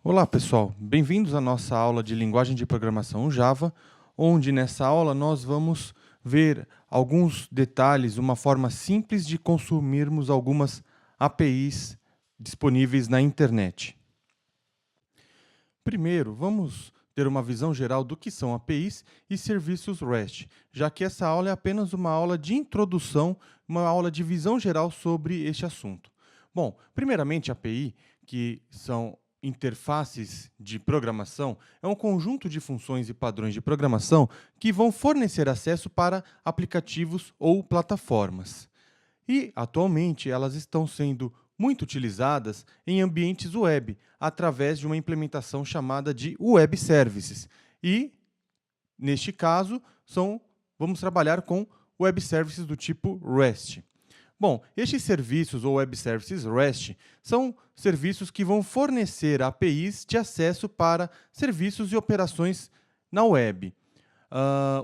Olá, pessoal. Bem-vindos à nossa aula de linguagem de programação Java, onde nessa aula nós vamos ver alguns detalhes, uma forma simples de consumirmos algumas APIs disponíveis na internet. Primeiro, vamos ter uma visão geral do que são APIs e serviços REST, já que essa aula é apenas uma aula de introdução, uma aula de visão geral sobre este assunto. Bom, primeiramente, API, que são interfaces de programação, é um conjunto de funções e padrões de programação que vão fornecer acesso para aplicativos ou plataformas. E, atualmente, elas estão sendo muito utilizadas em ambientes web, através de uma implementação chamada de Web Services. E, neste caso, vamos trabalhar com Web Services do tipo REST. Bom, estes serviços ou Web Services REST são serviços que vão fornecer APIs de acesso para serviços e operações na web,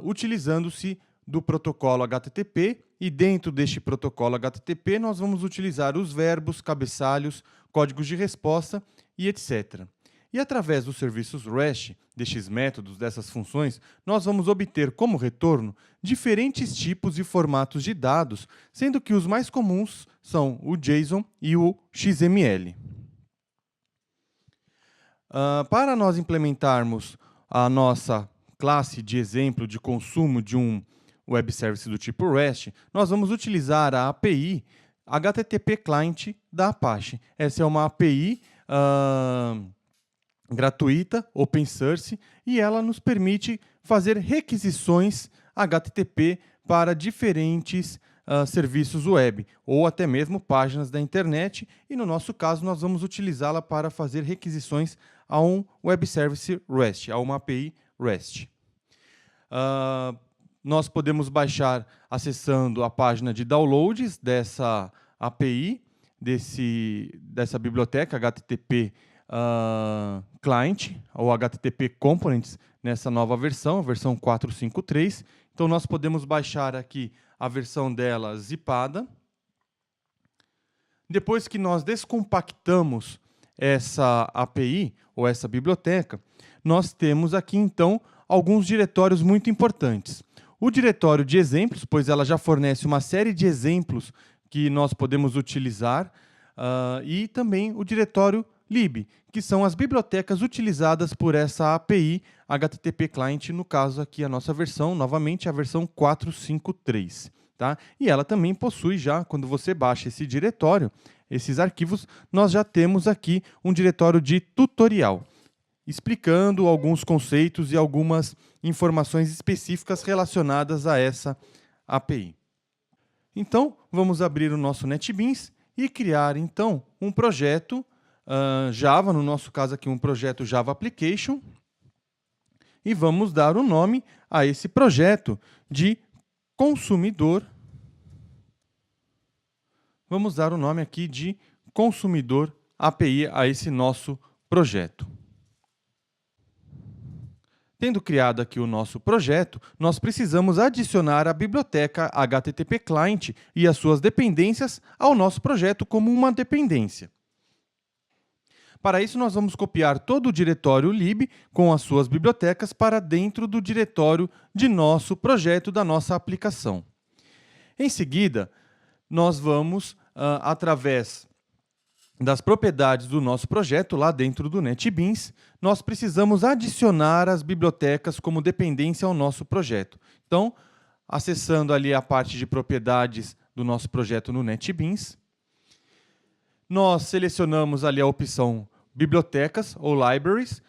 utilizando-se do protocolo HTTP, e dentro deste protocolo HTTP nós vamos utilizar os verbos, cabeçalhos, códigos de resposta e etc. E através dos serviços REST, destes métodos, dessas funções, nós vamos obter como retorno diferentes tipos e formatos de dados, sendo que os mais comuns são o JSON e o XML. Para nós implementarmos a nossa classe de exemplo de consumo de um Web Service do tipo REST, nós vamos utilizar a API HTTP Client da Apache. Essa é uma API gratuita, open source, e ela nos permite fazer requisições HTTP para diferentes serviços web, ou até mesmo páginas da internet, e no nosso caso nós vamos utilizá-la para fazer requisições a um Web Service REST, a uma API REST. Nós podemos baixar acessando a página de downloads dessa API, dessa biblioteca HTTP Client, ou HTTP Components, nessa nova versão, a versão 4.5.3. Então, nós podemos baixar aqui a versão dela zipada. Depois que nós descompactamos essa API, ou essa biblioteca, nós temos aqui, então, alguns diretórios muito importantes. O diretório de exemplos, pois ela já fornece uma série de exemplos que nós podemos utilizar, e também o diretório lib, que são as bibliotecas utilizadas por essa API HTTP Client, no caso aqui a nossa versão, novamente a versão 4.5.3. Tá? E ela também possui já, quando você baixa esse diretório, esses arquivos, nós já temos aqui um diretório de tutorial, explicando alguns conceitos e algumas informações específicas relacionadas a essa API. Então, vamos abrir o nosso NetBeans e criar, então, um projeto Java, no nosso caso aqui um projeto Java Application, e vamos dar o nome a esse projeto de consumidor. Vamos dar o nome aqui de consumidor API a esse nosso projeto. Tendo criado aqui o nosso projeto, nós precisamos adicionar a biblioteca HTTP Client e as suas dependências ao nosso projeto como uma dependência. Para isso, nós vamos copiar todo o diretório lib com as suas bibliotecas para dentro do diretório de nosso projeto, da nossa aplicação. Em seguida, nós vamos, através das propriedades do nosso projeto, lá dentro do NetBeans, nós precisamos adicionar as bibliotecas como dependência ao nosso projeto. Então, acessando ali a parte de propriedades do nosso projeto no NetBeans, nós selecionamos ali a opção bibliotecas ou libraries,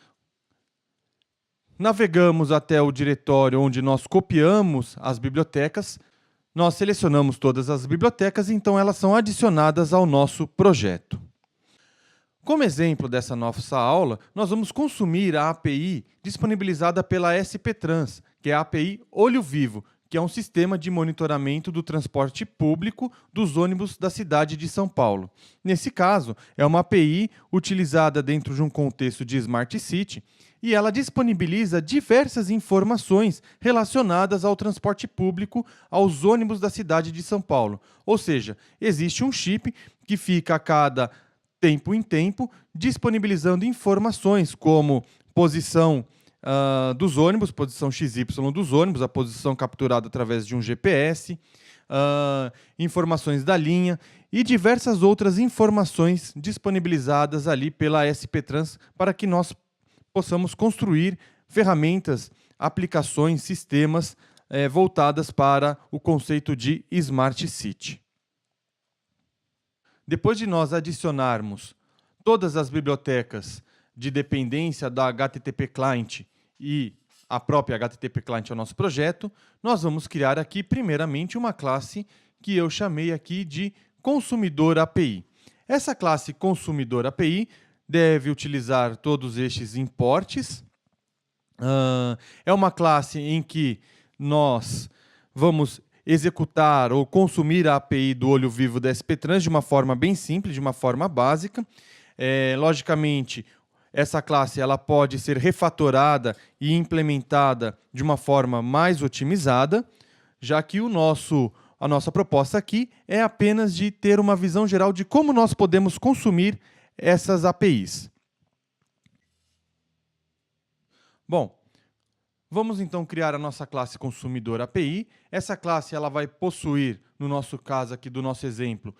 navegamos até o diretório onde nós copiamos as bibliotecas, nós selecionamos todas as bibliotecas, então elas são adicionadas ao nosso projeto. Como exemplo dessa nossa aula, nós vamos consumir a API disponibilizada pela SP-Trans, que é a API Olho Vivo, que é um sistema de monitoramento do transporte público dos ônibus da cidade de São Paulo. Nesse caso, é uma API utilizada dentro de um contexto de Smart City, e ela disponibiliza diversas informações relacionadas ao transporte público, aos ônibus da cidade de São Paulo. Ou seja, existe um chip que fica a cada tempo em tempo, disponibilizando informações como posição dos ônibus, posição XY dos ônibus, a posição capturada através de um GPS, informações da linha e diversas outras informações disponibilizadas ali pela SP Trans para que nós possamos construir ferramentas, aplicações, sistemas voltadas para o conceito de Smart City. Depois de nós adicionarmos todas as bibliotecas de dependência da HTTP Client e a própria HTTP Client ao nosso projeto, nós vamos criar aqui, primeiramente, uma classe que eu chamei aqui de Consumidor API. Essa classe Consumidor API deve utilizar todos estes importes. É uma classe em que nós vamos executar ou consumir a API do olho vivo da SP Trans de uma forma bem simples, de uma forma básica. Logicamente, essa classe ela pode ser refatorada e implementada de uma forma mais otimizada, já que a nossa proposta aqui é apenas de ter uma visão geral de como nós podemos consumir essas APIs. Bom, vamos então criar a nossa classe consumidor API. Essa classe ela vai possuir, no nosso caso aqui do nosso exemplo,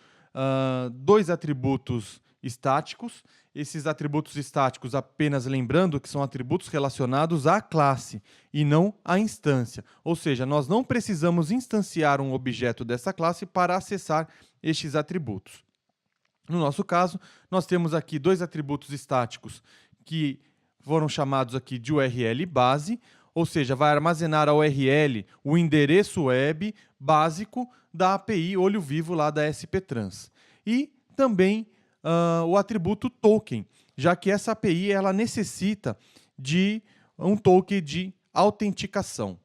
dois atributos estáticos. Esses atributos estáticos, apenas lembrando que são atributos relacionados à classe e não à instância. Ou seja, nós não precisamos instanciar um objeto dessa classe para acessar estes atributos. No nosso caso, nós temos aqui dois atributos estáticos que foram chamados aqui de URL base, ou seja, vai armazenar a URL, o endereço web básico da API olho vivo lá da SP Trans. E também o atributo token, já que essa API ela necessita de um token de autenticação.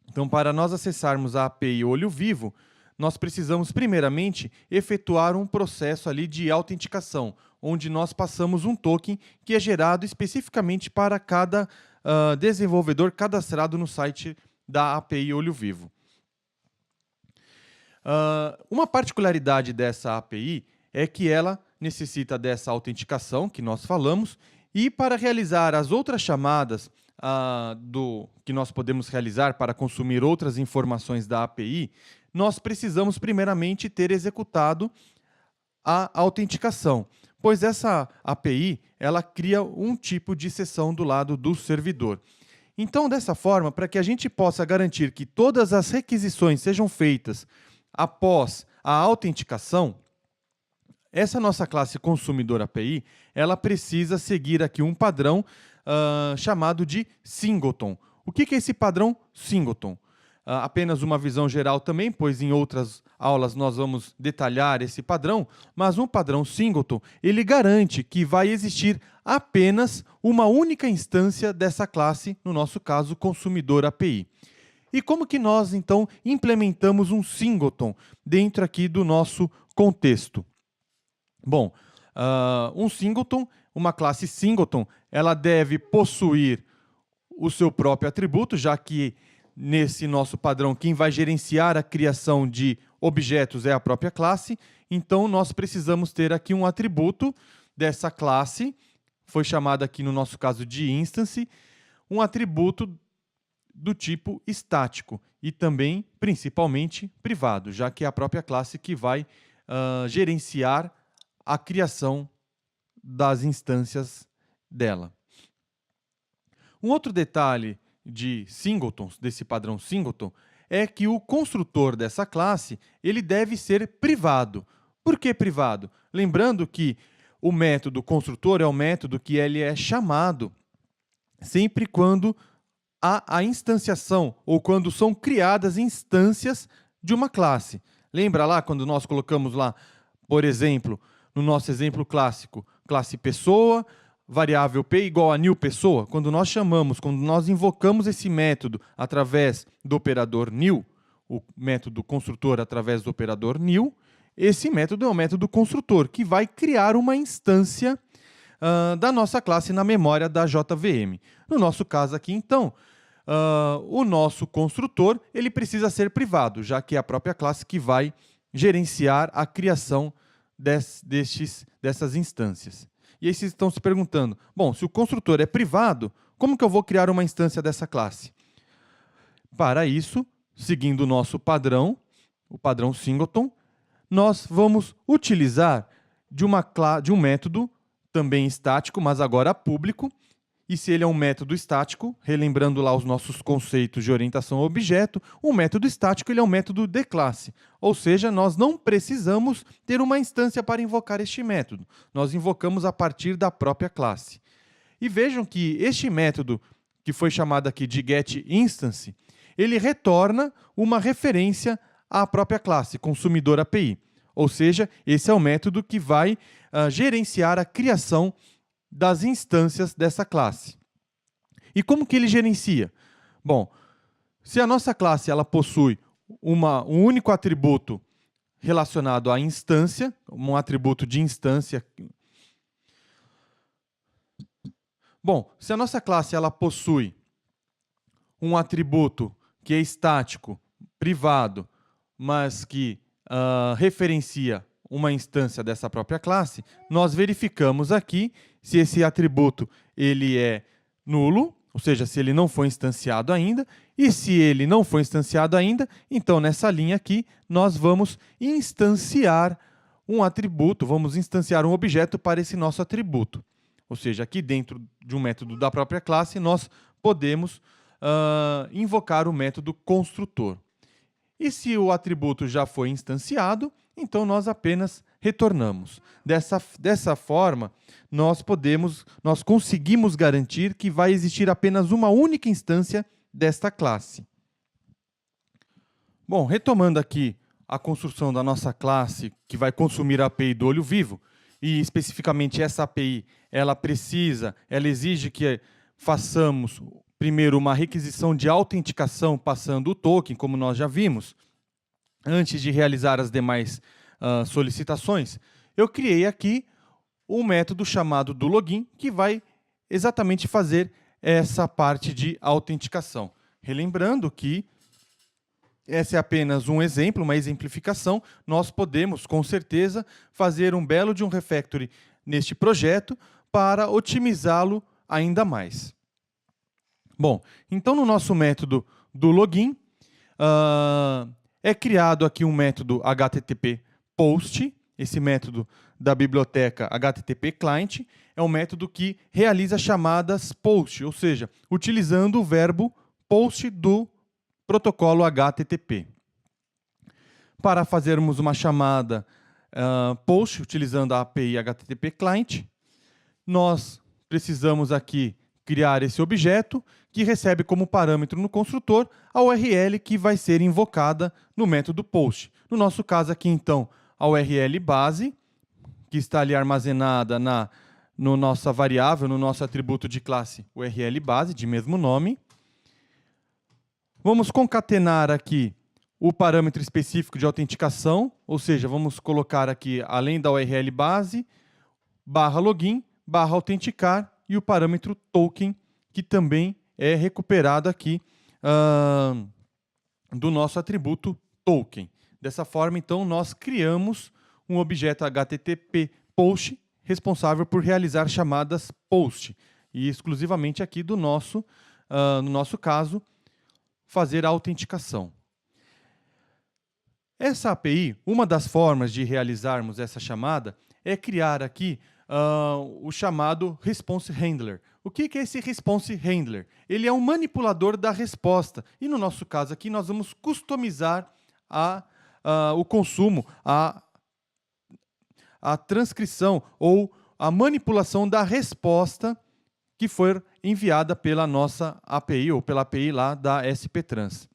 Então, para nós acessarmos a API olho vivo, nós precisamos primeiramente efetuar um processo ali de autenticação, onde nós passamos um token que é gerado especificamente para cada desenvolvedor cadastrado no site da API olho vivo. Uma particularidade dessa API é que ela necessita dessa autenticação que nós falamos, e para realizar as outras chamadas que nós podemos realizar para consumir outras informações da API, nós precisamos primeiramente ter executado a autenticação, pois essa API ela cria um tipo de sessão do lado do servidor. Então, dessa forma, para que a gente possa garantir que todas as requisições sejam feitas após a autenticação, essa nossa classe consumidor API, ela precisa seguir aqui um padrão chamado de singleton. O que é esse padrão singleton? Apenas uma visão geral também, pois em outras aulas nós vamos detalhar esse padrão, mas um padrão singleton, ele garante que vai existir apenas uma única instância dessa classe, no nosso caso, consumidor API. E como que nós, então, implementamos um singleton dentro aqui do nosso contexto? Bom, um singleton, uma classe singleton, ela deve possuir o seu próprio atributo, já que nesse nosso padrão quem vai gerenciar a criação de objetos é a própria classe. Então, nós precisamos ter aqui um atributo dessa classe, foi chamado aqui no nosso caso de instance, um atributo do tipo estático e também, principalmente, privado, já que é a própria classe que vai gerenciar a criação das instâncias dela. Um outro detalhe de singletons, desse padrão singleton, é que o construtor dessa classe ele deve ser privado. Por que privado? Lembrando que o método construtor é o método que ele é chamado sempre quando há a instanciação ou quando são criadas instâncias de uma classe. Lembra lá quando nós colocamos lá, por exemplo, no nosso exemplo clássico, classe pessoa, variável p igual a new pessoa? Quando nós chamamos, quando nós invocamos esse método através do operador new, o método construtor através do operador new, esse método é um método construtor que vai criar uma instância da nossa classe na memória da JVM. No nosso caso aqui, então, o nosso construtor ele precisa ser privado, já que é a própria classe que vai gerenciar a criação dessas instâncias. E aí vocês estão se perguntando, bom, se o construtor é privado, como que eu vou criar uma instância dessa classe? Para isso, seguindo o nosso padrão, o padrão singleton, nós vamos utilizar de um método também estático, mas agora público. E se ele é um método estático, relembrando lá os nossos conceitos de orientação a objeto, um método estático ele é um método de classe. Ou seja, nós não precisamos ter uma instância para invocar este método. Nós invocamos a partir da própria classe. E vejam que este método, que foi chamado aqui de getInstance, ele retorna uma referência à própria classe, consumidor API. Ou seja, esse é o método que vai gerenciar a criação das instâncias dessa classe. E como que ele gerencia? Bom, se a nossa classe ela possui um único atributo relacionado à instância, um atributo de instância. Bom, se a nossa classe ela possui um atributo que é estático, privado, mas que referencia uma instância dessa própria classe, nós verificamos aqui se esse atributo ele é nulo, ou seja, se ele não foi instanciado ainda, e se ele não foi instanciado ainda, então nessa linha aqui nós vamos instanciar um atributo, vamos instanciar um objeto para esse nosso atributo. Ou seja, aqui dentro de um método da própria classe nós podemos invocar o método construtor. E se o atributo já foi instanciado, então nós apenas retornamos. Dessa forma, nós conseguimos garantir que vai existir apenas uma única instância desta classe. Bom, retomando aqui a construção da nossa classe, que vai consumir a API do olho vivo, e especificamente essa API, ela exige que façamos primeiro uma requisição de autenticação passando o token, como nós já vimos, antes de realizar as demais solicitações. Eu criei aqui um método chamado do login, que vai exatamente fazer essa parte de autenticação. Relembrando que esse é apenas um exemplo, uma exemplificação, nós podemos, com certeza, fazer um belo de um refactory neste projeto para otimizá-lo ainda mais. Bom, então no nosso método do login, é criado aqui um método HTTP POST, esse método da biblioteca HTTP Client, é um método que realiza chamadas POST, ou seja, utilizando o verbo POST do protocolo HTTP. Para fazermos uma chamada POST, utilizando a API HTTP Client, nós precisamos aqui criar esse objeto, que recebe como parâmetro no construtor a URL que vai ser invocada no método POST. No nosso caso aqui, então, a URL base, que está ali armazenada no nossa variável, no nosso atributo de classe URL base, de mesmo nome. Vamos concatenar aqui o parâmetro específico de autenticação, ou seja, vamos colocar aqui, além da URL base, /login, /autenticar e o parâmetro token, que também é recuperado aqui do nosso atributo token. Dessa forma, então, nós criamos um objeto HTTP POST responsável por realizar chamadas POST e exclusivamente aqui no nosso caso, fazer a autenticação. Essa API, uma das formas de realizarmos essa chamada é criar aqui o chamado Response Handler. O que é esse Response Handler? Ele é um manipulador da resposta. E no nosso caso aqui, nós vamos customizar o consumo, a transcrição ou a manipulação da resposta que for enviada pela nossa API ou pela API lá da SP-Trans.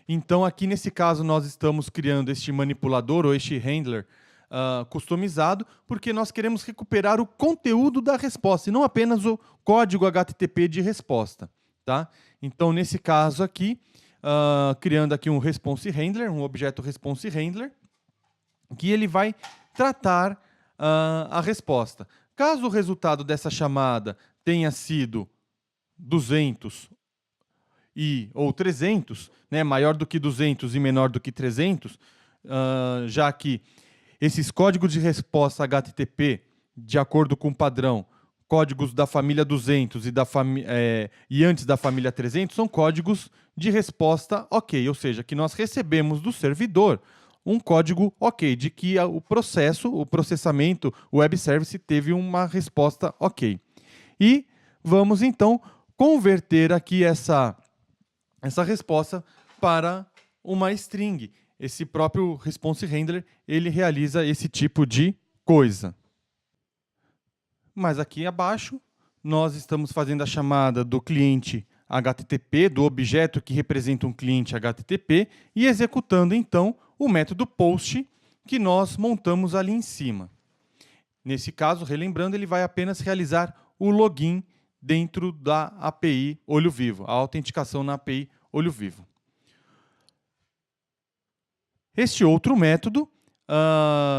Então, aqui nesse caso, nós estamos criando este manipulador ou este handler customizado, porque nós queremos recuperar o conteúdo da resposta, e não apenas o código HTTP de resposta. Tá? Então, nesse caso aqui, criando aqui um response handler, um objeto response handler, que ele vai tratar a resposta. Caso o resultado dessa chamada tenha sido 200 ou 300, né, maior do que 200 e menor do que 300, já que esses códigos de resposta HTTP, de acordo com o padrão, códigos da família 200 e antes da família 300, são códigos de resposta OK, ou seja, que nós recebemos do servidor um código OK, de que o processamento, o web service teve uma resposta OK. E vamos, então, converter aqui essa resposta para uma string. Esse próprio response handler, ele realiza esse tipo de coisa. Mas aqui abaixo, nós estamos fazendo a chamada do cliente HTTP, do objeto que representa um cliente HTTP, e executando, então, o método POST que nós montamos ali em cima. Nesse caso, relembrando, ele vai apenas realizar o login dentro da API Olho Vivo, a autenticação na API Olho Vivo. Este outro método,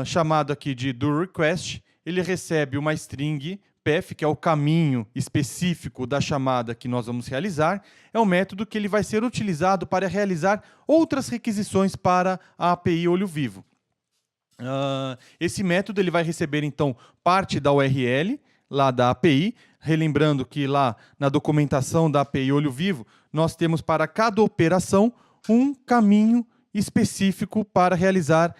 chamado aqui de doRequest, ele recebe uma string path, que é o caminho específico da chamada que nós vamos realizar. É um método que ele vai ser utilizado para realizar outras requisições para a API Olho Vivo. Esse método ele vai receber, então, parte da URL lá da API, relembrando que lá na documentação da API Olho Vivo, nós temos para cada operação um caminho específico para realizar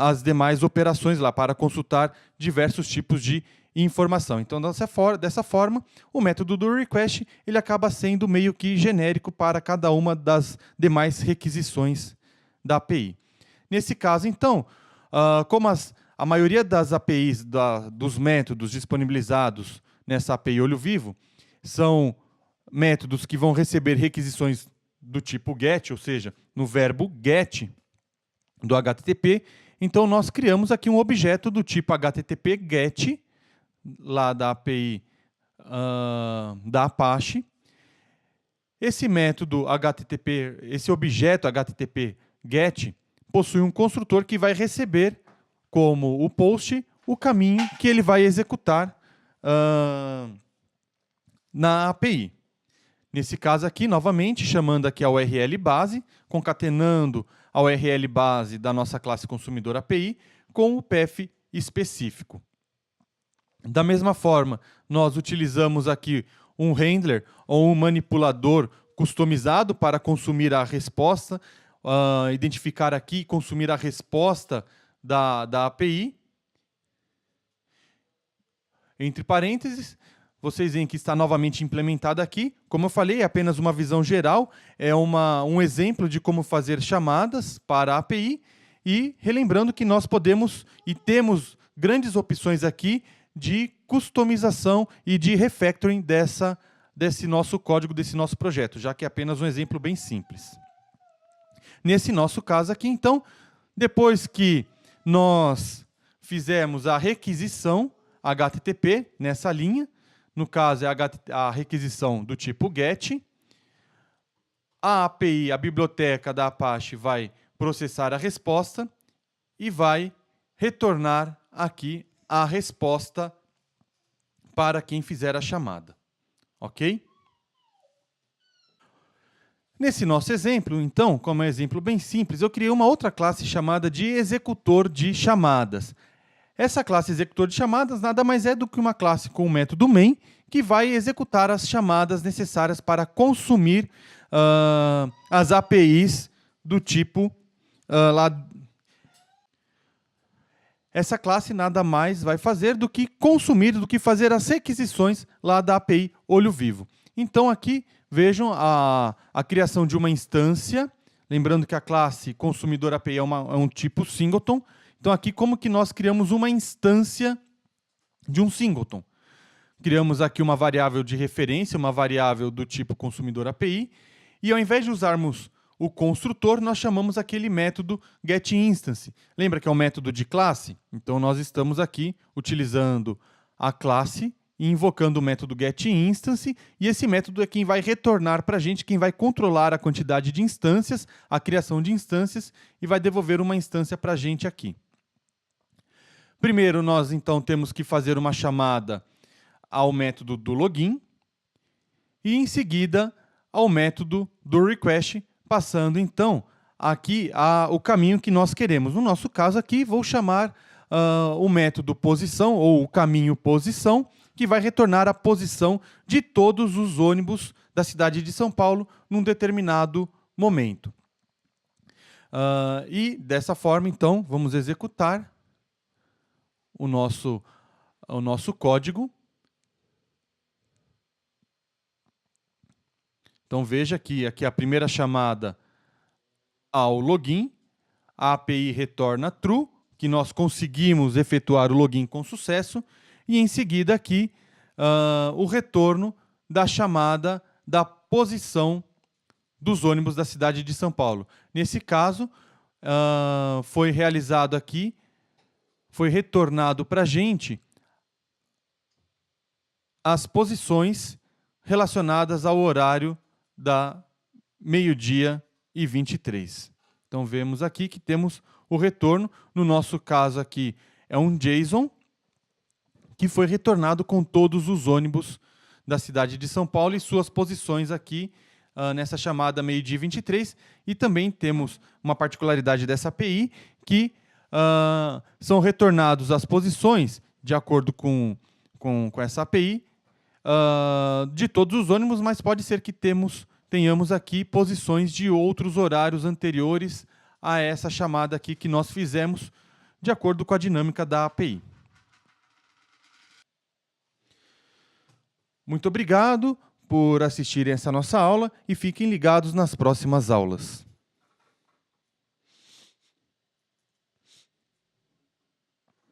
as demais operações lá, para consultar diversos tipos de informação. Então, dessa forma, o método do request ele acaba sendo meio que genérico para cada uma das demais requisições da API. Nesse caso, então, como a maioria das APIs, dos métodos disponibilizados nessa API Olho Vivo, são métodos que vão receber requisições do tipo GET, ou seja, no verbo GET do HTTP, então nós criamos aqui um objeto do tipo HTTP GET, lá da API da Apache. Esse método HTTP, esse objeto HTTP GET, possui um construtor que vai receber como o POST o caminho que ele vai executar na API. Nesse caso aqui, novamente, chamando aqui a URL base, concatenando a URL base da nossa classe consumidor API com o path específico. Da mesma forma, nós utilizamos aqui um handler ou um manipulador customizado para consumir a resposta, identificar aqui e consumir a resposta da API. Entre parênteses, vocês veem que está novamente implementado aqui. Como eu falei, é apenas uma visão geral, é um exemplo de como fazer chamadas para a API. E relembrando que nós podemos e temos grandes opções aqui de customização e de refactoring desse nosso código, desse nosso projeto, já que é apenas um exemplo bem simples. Nesse nosso caso aqui, então, depois que nós fizemos a requisição HTTP nessa linha, no caso, é a requisição do tipo GET. A API, a biblioteca da Apache, vai processar a resposta e vai retornar aqui a resposta para quem fizer a chamada. Ok? Nesse nosso exemplo, então, como é um exemplo bem simples, eu criei uma outra classe chamada de executor de chamadas. Essa classe executor de chamadas nada mais é do que uma classe com o método main, que vai executar as chamadas necessárias para consumir as APIs do tipo lá. Essa classe nada mais vai fazer do que consumir, do que fazer as requisições lá da API Olho Vivo. Então, aqui, vejam a criação de uma instância. Lembrando que a classe consumidor API é um tipo singleton. Então, aqui, como que nós criamos uma instância de um singleton? Criamos aqui uma variável de referência, uma variável do tipo consumidor API, e ao invés de usarmos o construtor, nós chamamos aquele método getInstance. Lembra que é um método de classe? Então, nós estamos aqui utilizando a classe e invocando o método getInstance, e esse método é quem vai retornar para a gente, quem vai controlar a quantidade de instâncias, a criação de instâncias, e vai devolver uma instância para a gente aqui. Primeiro, nós, então, temos que fazer uma chamada ao método do login e, em seguida, ao método do request, passando, então, aqui o caminho que nós queremos. No nosso caso aqui, vou chamar o método posição, ou o caminho posição, que vai retornar a posição de todos os ônibus da cidade de São Paulo num determinado momento. E dessa forma, então, vamos executar o nosso código. Então veja que aqui a primeira chamada ao login, a API retorna true, que nós conseguimos efetuar o login com sucesso, e em seguida aqui o retorno da chamada da posição dos ônibus da cidade de São Paulo. Nesse caso, foi realizado aqui, foi retornado para a gente as posições relacionadas ao horário da 12h23. Então, vemos aqui que temos o retorno. No nosso caso aqui, é um JSON que foi retornado com todos os ônibus da cidade de São Paulo e suas posições aqui nessa chamada 12h23. E também temos uma particularidade dessa API, que são retornados as posições, de acordo com essa API, de todos os ônibus, mas pode ser que tenhamos aqui posições de outros horários anteriores a essa chamada aqui que nós fizemos, de acordo com a dinâmica da API. Muito obrigado por assistirem essa nossa aula e fiquem ligados nas próximas aulas.